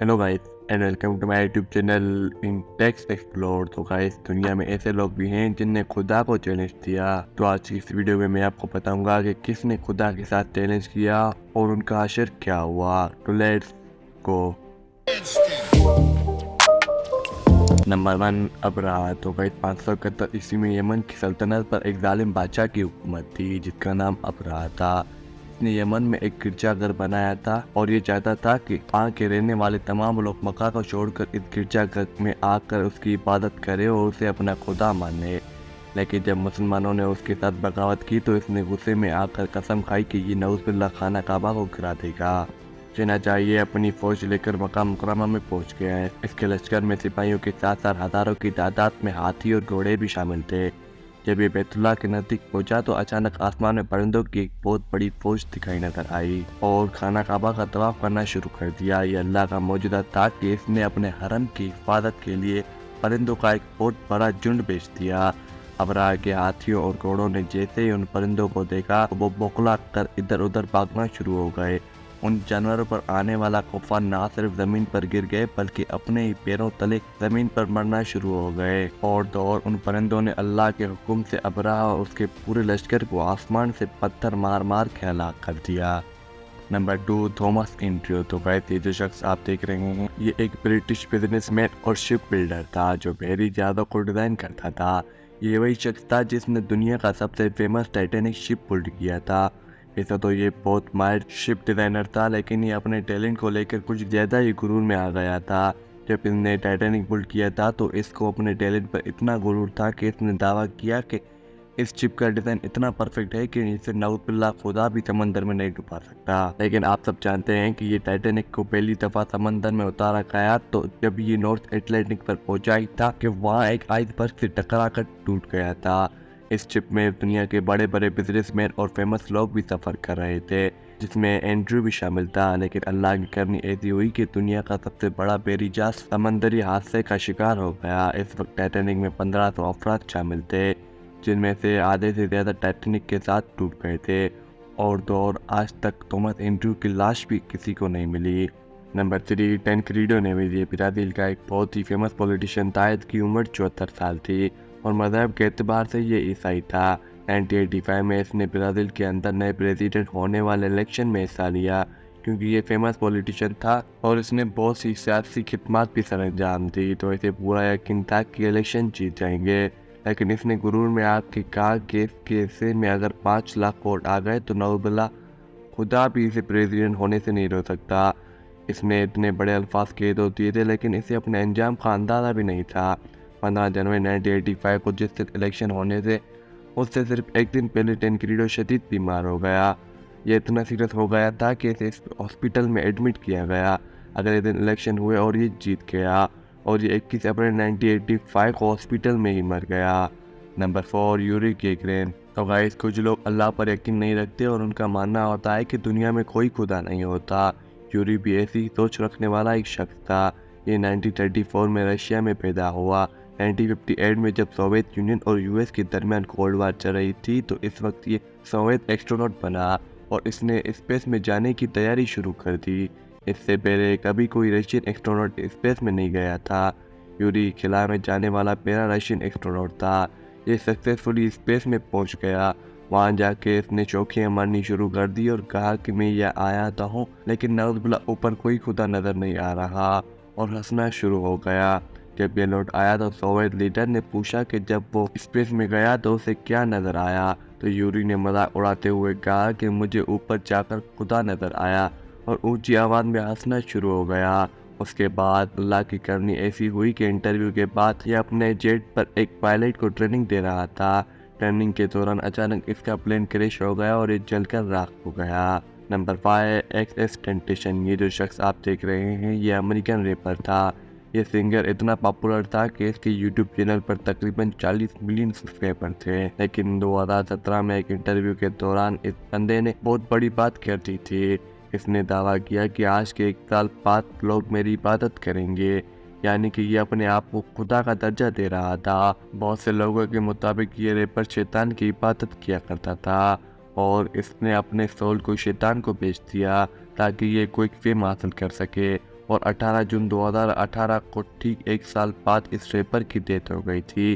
Hello guys and welcome to my YouTube channel in Text Explore. तो guys दुनिया में ऐसे लोग भी हैं जिनने खुदा को चैलेंज दिया। तो आज की इस वीडियो में मैं आपको बताऊंगा कि किसने खुदा के साथ चैलेंज किया और उनका असर क्या हुआ। तो लेट्स गो। Number 1 Abraha. तो गाइस 571 ईस्वी में यमन की सल्तनत पर एक जालिम बादशाह की हुकूमत थी जिसका नाम अबरहा था। ने यमन में एक गिरजाघर बनाया था और ये चाहता था कि वहाँ के रहने वाले तमाम लोग मक्का को छोड़कर इस गिरजाघर में आकर उसकी इबादत करें और उसे अपना खुदा माने। लेकिन जब मुसलमानों ने उसके साथ बगावत की तो इसने गुस्से में आकर कसम खाई कि ये नऊज़ुबिल्लाह खाना काबा को गिरा देगा। सेना चाहिए अपनी फौज लेकर मक्का मुकर्रमा में पहुंच गया है। इसके लश्कर में सिपाहियों के साथ साथ हजारों की तादाद में हाथी और घोड़े भी शामिल थे। जब ये बैतुल्लाह के नजदीक पहुंचा तो अचानक आसमान में परिंदों की एक बहुत बड़ी फौज दिखाई नजर आई और खाना काबा का तवाफ करना शुरू कर दिया। ये अल्लाह का मौजूदा था कि इसने अपने हरम की हिफाजत के लिए परिंदों का एक बहुत बड़ा झुंड भेज दिया। अबराह के हाथियों और घोड़ों ने जैसे ही उन परिंदों को देखा वो बौखला कर इधर उधर भागना शुरू हो गए। उन जानवरों पर आने वाला खौफा ना सिर्फ जमीन पर गिर गए बल्कि अपने ही पैरों तले जमीन पर मरना शुरू हो गए। और तो और उन परिंदों ने अल्लाह के हुक्म से अबराह और उसके पूरे लश्कर को आसमान से पत्थर मार मार के हलाक कर दिया। Number 2 Thomas Andrew. तो गाइस ये जो शख्स आप देख रहे हैं ये एक ब्रिटिश बिजनेसमैन और शिप बिल्डर था जो बहरी जहाज़ों को डिजाइन करता था। ये वही शख्स था जिसने दुनिया का सबसे फेमस टाइटैनिक शिप बिल्ड किया था। ऐसा तो ये बहुत माहिर शिप डिजाइनर था लेकिन ये अपने टैलेंट को लेकर कुछ ज़्यादा ही गुरूर में आ गया था। जब इसने टाइटैनिक बिल्ड किया था तो इसको अपने टैलेंट पर इतना गुरूर था कि इसने दावा किया कि इस शिप का डिजाइन इतना परफेक्ट है कि इसे नऊज़ुबिल्लाह खुदा भी समंदर में नहीं डुबा सकता। लेकिन आप सब जानते हैं कि ये टाइटैनिक को पहली दफा समंदर में उतारा गया तो जब ये नॉर्थ एटलांटिक पर पहुंचा ही था कि वहाँ एक आइसबर्ग से टकराकर टूट गया था। इस शिप में दुनिया के बड़े बड़े बिजनेसमैन और फेमस लोग भी सफर कर रहे थे जिसमें एंड्रयू भी शामिल था। लेकिन अल्लाह की करनी ऐसी हुई कि दुनिया का सबसे बड़ा बहरी जहाज समंदरी हादसे का शिकार हो गया। इस वक्त टाइटैनिक में 1500 अफराद शामिल थे जिनमें से आधे से ज़्यादा टाइटैनिक के साथ टूट गए थे। और तो और आज तक थॉमस एंड्रयू की लाश भी किसी को नहीं मिली। नंबर 3 टेनक्रीडो नेवेज़। ये ब्राज़ील का एक बहुत ही फेमस पॉलिटिशियन था। इसकी उम्र 74 साल थी और मज़हब के एतबार से ये ईसाई था। 1985 में इसने ब्राज़ील के अंदर नए प्रेसिडेंट होने वाले इलेक्शन में हिस्सा लिया क्योंकि ये फेमस पॉलिटिशियन था और इसने बहुत सी सियासी खिदमत भी सर अंजाम दी तो इसे पूरा यकीन था कि इलेक्शन जीत जाएंगे। लेकिन इसने गुरूर में आके कहा कि इस केसे में अगर 5 लाख वोट आ गए तो नऊज़ुबिल्लाह खुदा भी इसे प्रेसिडेंट होने से नहीं रोक सकता। इसने इतने बड़े अल्फाज कह दो दिए थे लेकिन इसे अपने अंजाम का अंदाज़ा भी नहीं था। 15 जनवरी 1985 को जिस दिन इलेक्शन होने थे उससे सिर्फ एक दिन पहले टेनक्रीडो शदीद बीमार हो गया। ये इतना सीरियस हो गया था कि इसे हॉस्पिटल में एडमिट किया गया। अगले दिन इलेक्शन हुए और ये जीत गया और ये 21 अप्रैल 1985 को हॉस्पिटल में ही मर गया। Number 4 Yuri Gagarin. तो गाइस कुछ लोग अल्लाह पर यकीन नहीं रखते और उनका मानना होता है कि दुनिया में कोई खुदा नहीं होता। यूरी भी ऐसी सोच रखने वाला एक शख्स था। ये 1934 में रशिया में पैदा हुआ। 1958 में जब सोवियत यूनियन और यूएस के दरमियान कोल्ड वार चल रही थी तो इस वक्त ये सोवियत एस्ट्रोनॉट बना और इसने स्पेस में जाने की तैयारी शुरू कर दी। इससे पहले कभी कोई रशियन एस्ट्रोनॉट स्पेस में नहीं गया था। यूरी खिला में जाने वाला पहला रशियन एस्ट्रोनॉट था। ये सक्सेसफुली स्पेस में पहुंच गया। वहां जाके इसने चौखियां मारनी शुरू कर दी और कहा कि मैं यह आया तो हूँ लेकिन नऊज़ुबिल्लाह ऊपर कोई खुदा नजर नहीं आ रहा और हंसना शुरू हो गया। जब ये लौट आया तो सोवियत लीडर ने पूछा कि जब वो स्पेस में गया तो उसे क्या नजर आया तो यूरी ने मजाक उड़ाते हुए कहा कि मुझे ऊपर जाकर खुदा नजर आया और ऊंची आवाज में हंसना शुरू हो गया। उसके बाद अल्लाह की करनी ऐसी हुई कि इंटरव्यू के बाद यह अपने जेट पर एक पायलट को ट्रेनिंग दे रहा था। ट्रेनिंग के दौरान अचानक इसका प्लेन क्रैश हो गया और ये जलकर राख हो गया। नंबर 5 एक्स टेंटेशन। ये जो शख्स आप देख रहे हैं ये अमेरिकन रैपर था। ये सिंगर इतना पॉपुलर था कि इसके यूट्यूब चैनल पर तकरीबन 40 मिलियन सब्सक्राइबर थे। लेकिन 2017 में एक इंटरव्यू के दौरान इस बंदे ने बहुत बड़ी बात कर दी थी। इसने दावा किया कि आज के 1 साल बाद लोग मेरी इबादत करेंगे, यानी कि ये अपने आप को खुदा का दर्जा दे रहा था। बहुत से लोगों के मुताबिक ये रैपर शैतान की इबादत किया करता था और इसने अपने सोल को शैतान को बेच दिया ताकि ये क्विक फेम हासिल कर सके और 18 जून 2018 को ठीक 1 साल बाद इस रैपर की डेथ हो गई थी।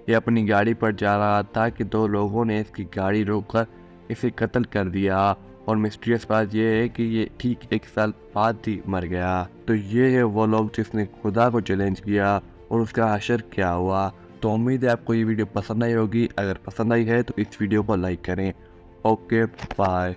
ये अपनी गाड़ी पर जा रहा था कि 2 लोगों ने इसकी गाड़ी रोककर इसे कत्ल कर दिया और मिस्टीरियस बात यह है कि ये ठीक 1 साल बाद ही मर गया। तो ये है वो लोग जिसने खुदा को चैलेंज किया और उसका हशर क्या हुआ। तो उम्मीद है आपको ये वीडियो पसंद आई होगी। अगर पसंद आई है तो इस वीडियो को लाइक करें। Okay bye.